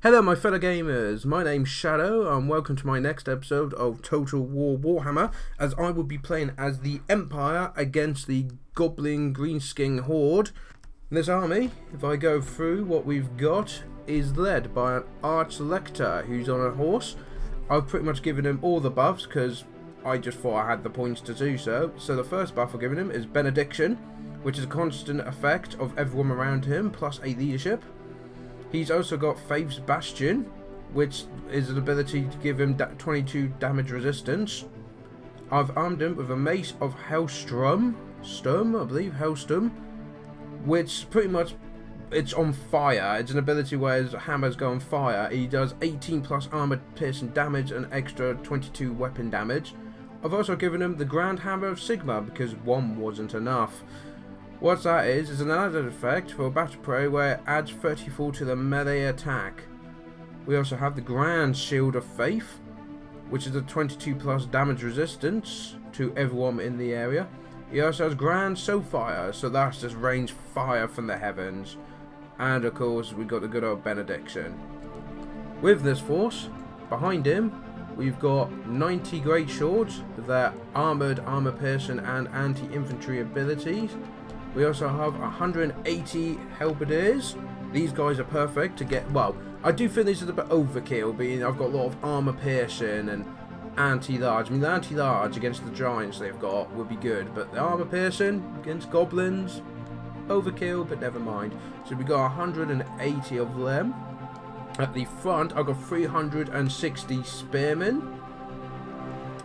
Hello my fellow gamers, my name's Shadow and welcome to my next episode of Total War Warhammer, as I will be playing as the Empire against the Goblin Greenskin Horde. This army, if I go through what we've got, is led by an Arch-Lector who's on a horse. I've pretty much given him all the buffs because I just thought I had the points to do so. So the first buff I've given him is Benediction, which is a constant effect of everyone around him plus a leadership. He's also got Faith's Bastion, which is an ability to give him 22 damage resistance. I've armed him with a Mace of Hellstorm, which pretty much, it's on fire. It's an ability where his hammers go on fire. He does 18 plus armor piercing damage and extra 22 weapon damage. I've also given him the Grand Hammer of Sigma because one wasn't enough. What that is an added effect for Battle Prey where it adds 34 to the melee attack. We also have the Grand Shield of Faith, which is a 22 plus damage resistance to everyone in the area. He also has Grand Soulfire, so that's just range fire from the heavens. And of course we've got the good old Benediction. With this force, behind him we've got 90 Great Swords with their armoured, armour piercing and anti-infantry abilities. We also have 180 Halberdiers. These guys are perfect to get, well, I do think this is a bit overkill, being I've got a lot of armour piercing and anti-large. I mean, the anti-large against the giants they've got would be good, but the armour piercing against goblins, overkill, but never mind. So we got 180 of them. At the front, I've got 360 spearmen,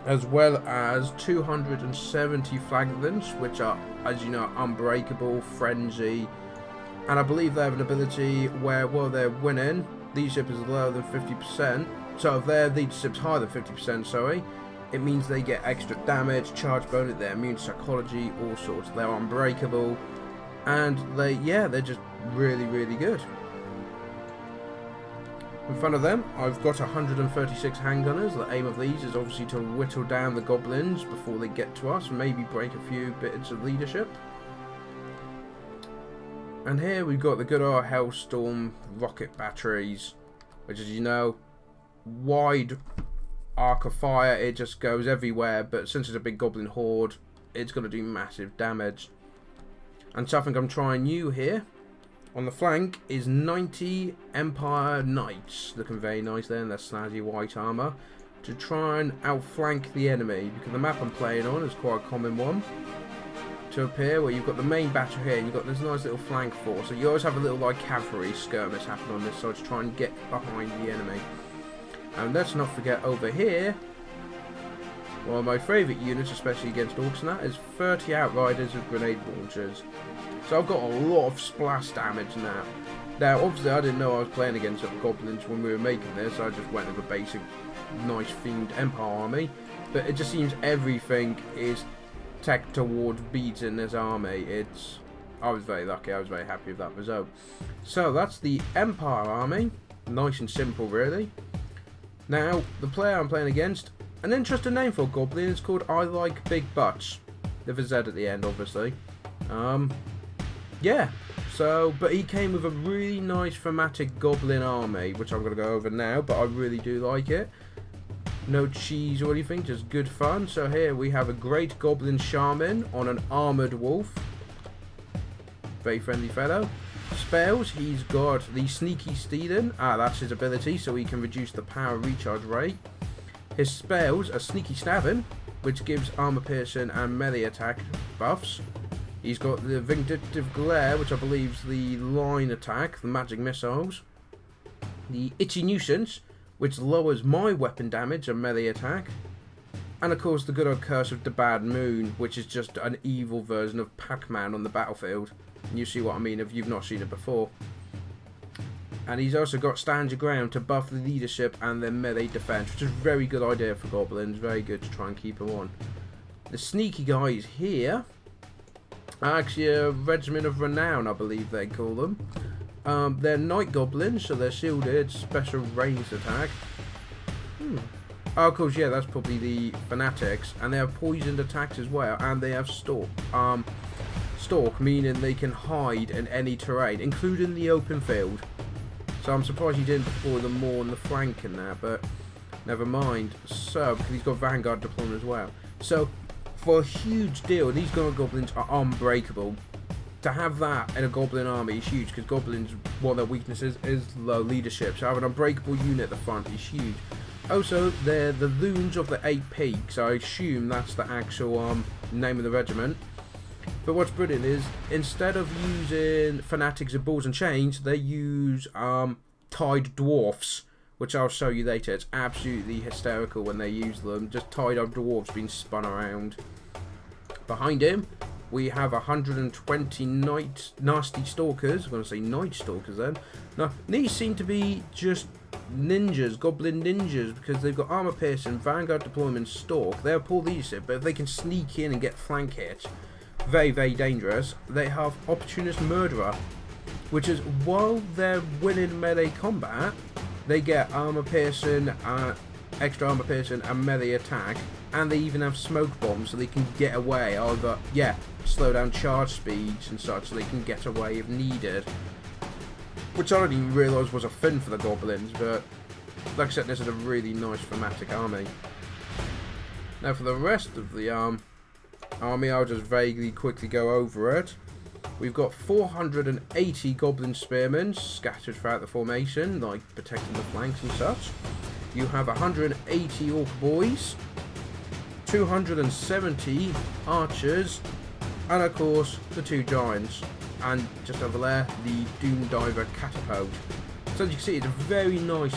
as well as 270 flagellants, which are, as you know, Unbreakable, Frenzy, and I believe they have an ability where, while they're winning, leadership is lower than 50%, so if their leadership's higher than 50%, sorry, it means they get extra damage, charge bonus, they're immune to psychology, all sorts. They're unbreakable, and they're just really, really good. In front of them, I've got 136 handgunners. The aim of these is obviously to whittle down the goblins before they get to us, maybe break a few bits of leadership. And here we've got the good old Hellstorm rocket batteries, which, as you know, wide arc of fire, it just goes everywhere, but since it's a big goblin horde, it's going to do massive damage. And something I'm trying new here. On the flank is 90 Empire Knights, looking very nice there in their snazzy white armour, to try and outflank the enemy, because the map I'm playing on is quite a common one to appear, where you've got the main battle here and you've got this nice little flank force, so you always have a little like cavalry skirmish happening on this side to try and get behind the enemy. And let's not forget over here, one of my favourite units, especially against Orcs and that, is 30 Outriders with grenade launchers. So I've got a lot of splash damage now. Now, obviously, I didn't know I was playing against goblins when we were making this. I just went with a basic, nice themed Empire army. But it just seems everything is tech towards beating this army. I was very lucky. I was very happy with that result. So that's the Empire army. Nice and simple, really. Now, the player I'm playing against, an interesting name for a goblin is called I Like Big Butts. With a Z at the end, obviously. Yeah, so, but he came with a really nice thematic goblin army, which I'm going to go over now, but I really do like it. No cheese or anything, just good fun. So here we have a great goblin shaman on an armoured wolf. Very friendly fellow. Spells, he's got the sneaky stealing. That's his ability, so he can reduce the power recharge rate. His spells are sneaky stabbing, which gives armour piercing and melee attack buffs. He's got the Vindictive Glare, which I believe is the line attack, the magic missiles. The Itchy Nuisance, which lowers my weapon damage and melee attack. And of course the good old Curse of the Bad Moon, which is just an evil version of Pac-Man on the battlefield. And you see what I mean if you've not seen it before. And he's also got Stand Your Ground to buff the leadership and their melee defense, which is a very good idea for goblins, very good to try and keep them on. The sneaky guys here, actually a regiment of renown, I believe they call them. They're night goblins, so they're shielded, special ranged attack. Oh, of course, yeah, that's probably the fanatics, and they have poisoned attacks as well, and they have stalk, meaning they can hide in any terrain, including the open field. So I'm surprised he didn't deploy them more on the flank in there, but never mind. So, because he's got Vanguard deployment as well. So, for a huge deal, these Goblins are unbreakable. To have that in a Goblin army is huge, because Goblins, one of their weaknesses is low leadership. So, have an unbreakable unit at the front is huge. Also, they're the Loons of the 8 Peaks. I assume that's the actual name of the regiment. But what's brilliant is, instead of using Fanatics of Balls and Chains, they use Tied Dwarfs, which I'll show you later. It's absolutely hysterical when they use them. Just tied up dwarves being spun around. Behind him, we have 120 nasty stalkers. I'm going to say night stalkers then. Now, these seem to be just ninjas, goblin ninjas, because they've got armor piercing, vanguard deployment, stalk. They're poor leadership, but if they can sneak in and get flank hit, very, very dangerous. They have opportunist murderer, which is, while they're winning melee combat, they get armor piercing, extra armor piercing, and melee attack, and they even have smoke bombs, so they can get away. Either, slow down charge speeds and such, so they can get away if needed. Which I didn't realise was a fin for the goblins, but like I said, this is a really nice thematic army. Now for the rest of the army, I'll just vaguely quickly go over it. We've got 480 Goblin Spearmen scattered throughout the formation, like protecting the flanks and such. You have 180 Orc Boys, 270 Archers, and of course the 2 Giants. And just over there, the Doom Diver Catapult. So as you can see, it's a very nice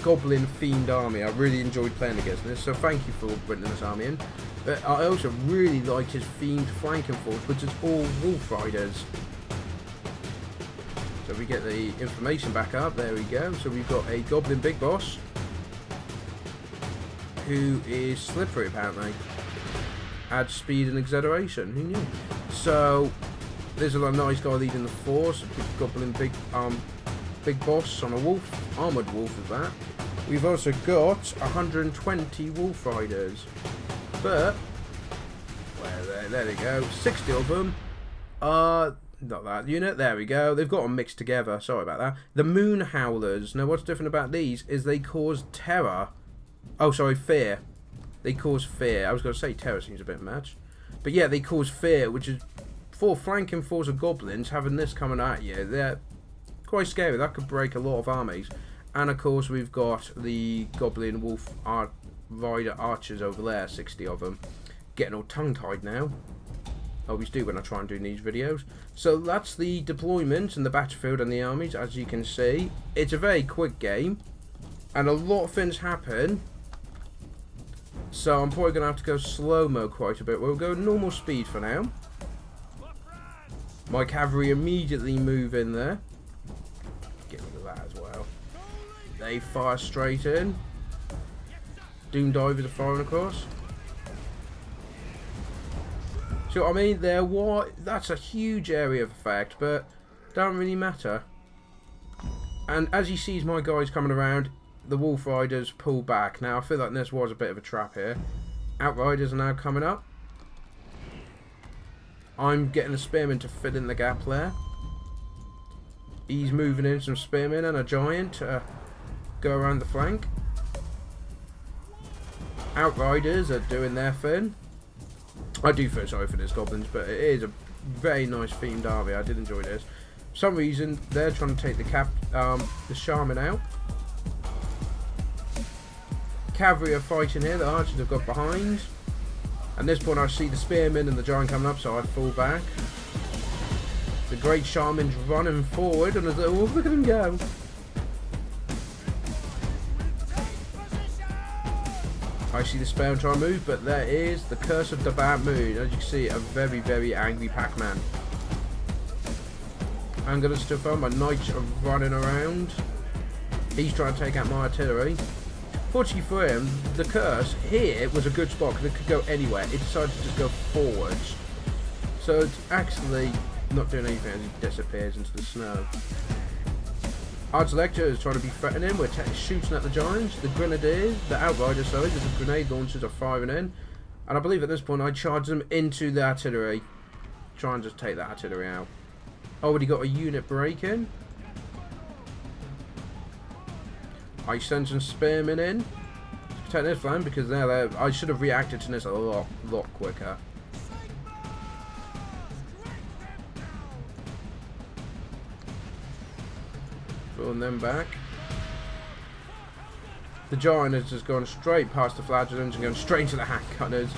Goblin themed army. I really enjoyed playing against this, so thank you for bringing this army in. But I also really liked his themed flanking force, which is all Wolf Riders. So we get the information back up, there we go. So we've got a Goblin Big Boss, who is slippery apparently. Adds speed and acceleration, who knew? So, there's a nice guy leading the force, a Goblin Big Boss on a wolf, armoured wolf is that. We've also got 120 Wolf Riders. But, there they go, 60 of them are, not that unit, there we go, they've got them mixed together, sorry about that. The Moon Howlers, now what's different about these is they cause terror, fear. They cause fear, I was going to say terror seems a bit much. But yeah, they cause fear, which is, for flanking force of goblins, having this coming at you, they're quite scary, that could break a lot of armies. And of course we've got the Goblin Wolf Rider Archers over there, 60 of them. Getting all tongue-tied now. Always do when I try and do these videos. So that's the deployment and the battlefield and the armies, as you can see. It's a very quick game, and a lot of things happen. So I'm probably going to have to go slow-mo quite a bit. We'll go normal speed for now. My cavalry immediately move in there. Get rid of that as well. They fire straight in. Doom Divers are firing across. See what I mean? That's a huge area of effect, but don't really matter. And as he sees my guys coming around, the Wolf Riders pull back. Now I feel like this was a bit of a trap here. Outriders are now coming up. I'm getting the Spearmen to fill in the gap there. He's moving in some Spearmen and a Giant to go around the flank. Outriders are doing their thing. I do feel sorry for these goblins, but it is a very nice themed army. I did enjoy this. For some reason, they're trying to take the Shaman out. Cavalry are fighting here. The archers have got behind. At this point, I see the Spearmen and the Giant coming up, so I fall back. The Great Shaman's running forward, and oh, look at him go! I see the Spearmen try and move, but there is the Curse of the Bad Moon. As you can see, a very, very angry Pac-Man. I'm going to still find my Knights are running around. He's trying to take out my artillery. Fortunately for him, the Curse here was a good spot because it could go anywhere. It decided to just go forwards. So it's actually not doing anything as it disappears into the snow. Arch Lecture is trying to be threatening. We're shooting at the Giants. The Grenadiers, the Outriders, sorry, the grenade launchers are firing in. And I believe at this point I charge them into the artillery. Try and just take that artillery out. Already got a unit breaking. I send some spearmen in to protect this flank because I should have reacted to this a lot quicker. Throwing them back. The giant has just gone straight past the flagellants and going straight into the handgunners.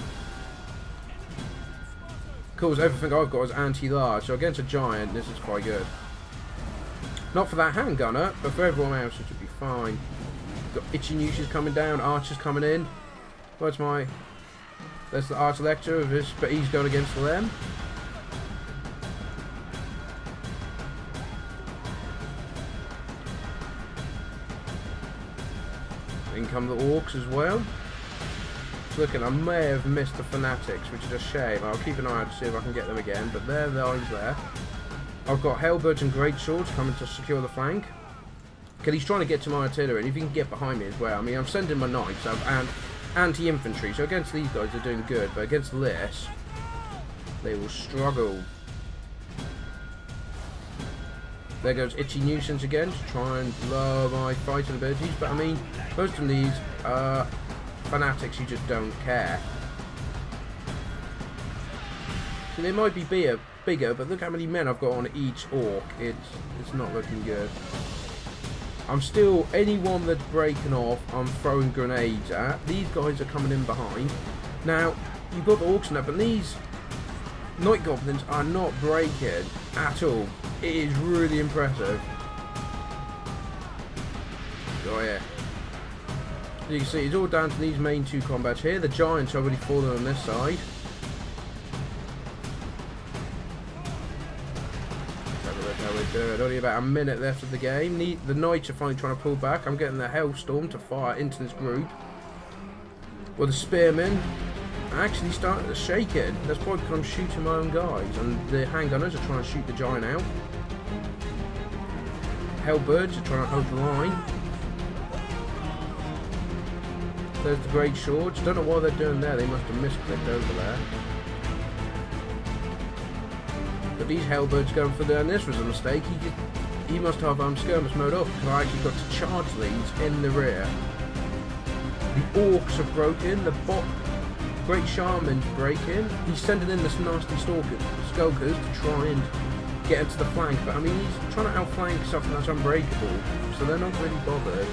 Of course, everything I've got is anti-large, so against a giant, this is quite good. Not for that handgunner, but for everyone else, it should be fine. Got itchy nooses coming down, archers coming in. Where's my... There's the archer lecturer of his, but he's going against them. In come the orcs as well. Looking, I may have missed the fanatics, which is a shame. I'll keep an eye out to see if I can get them again, but there they are there. I've got halberds and great swords coming to secure the flank. Because he's trying to get to my artillery, and if he can get behind me as well. I mean, I'm sending my knights and anti-infantry, so against these guys they're doing good, but against this, they will struggle. There goes Itchy Nuisance again to try and blow my fighting abilities, but I mean, most of these are fanatics who just don't care. So they might be bigger, but look how many men I've got on each orc. It's not looking good. I'm still, anyone that's breaking off, I'm throwing grenades at. These guys are coming in behind. Now, you've got the orcs now, but these night goblins are not breaking at all. It is really impressive. Oh yeah. As you can see, it's all down to these main two combats here. The giants are already fallen on this side. Have a look how we're doing. Only about a minute left of the game. The knights are finally trying to pull back. I'm getting the Hellstorm to fire into this group. Well, the spearmen are actually starting to shake it. That's probably because I'm shooting my own guys. And the handgunners are trying to shoot the giant out. Hellbirds are trying to hold the line. There's the great swords. Don't know what they're doing there. They must have misclicked over there. But these hellbirds going for there, and this was a mistake. He must have skirmish mode off because I actually got to charge these in the rear. The orcs have broken. The great shaman's breaking. He's sending in this nasty skulkers to try and get into the flank. But I mean, he's trying to outflank something that's unbreakable, so they're not really bothered.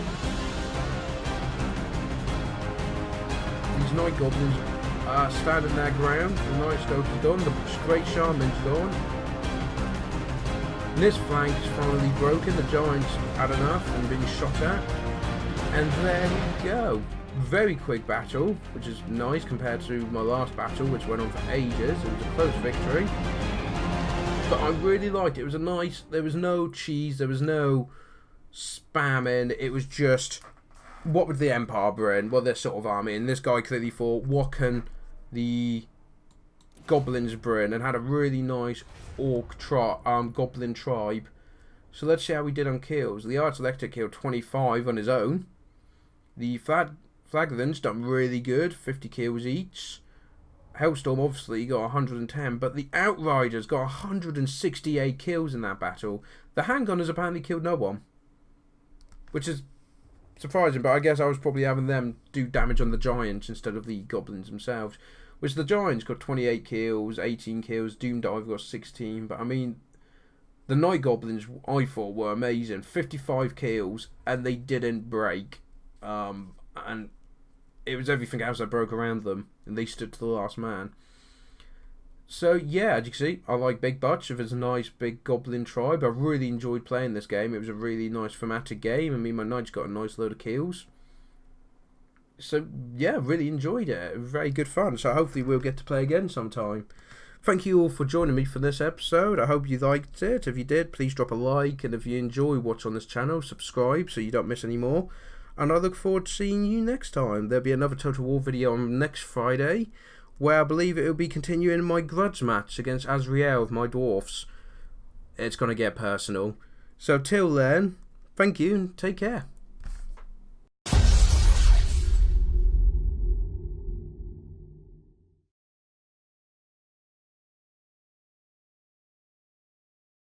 These night goblins are standing their ground. The night skulker's gone. The great shaman's gone. And this flank is finally broken. The giants had enough and being shot at. And there we go. Very quick battle, which is nice compared to my last battle, which went on for ages. It was a close victory. But I really liked it. It was a nice... There was no cheese. There was no spamming. It was just... What would the Empire bring? Well, this sort of army. And this guy clearly thought, what can the Goblins bring? And had a really nice Goblin tribe. So let's see how we did on kills. The Arch Elector killed 25 on his own. The Flagellants done really good, 50 kills each. Hellstorm obviously got 110, but the Outriders got 168 kills in that battle. The Handgunners apparently killed no one, which is surprising, but I guess I was probably having them do damage on the Giants instead of the Goblins themselves. Which the Giants got 28 kills, 18 kills, Doomdive got 16, but I mean, the Night Goblins I thought were amazing. 55 kills, and they didn't break. And it was everything else that broke around them, and they stood to the last man. So yeah, as you can see, I like Big Butch of his nice big Goblin tribe. I really enjoyed playing this game. It was a really nice thematic game. I mean, my Knights got a nice load of kills. So yeah, really enjoyed it. It was very good fun. So hopefully we'll get to play again sometime. Thank you all for joining me for this episode. I hope you liked it. If you did, please drop a like, and if you enjoy what's on this channel, subscribe so you don't miss any more. And I look forward to seeing you next time. There'll be another Total War video on next Friday, where I believe it will be continuing my grudge match against Azrael of my dwarfs. It's going to get personal. So till then, thank you and take care.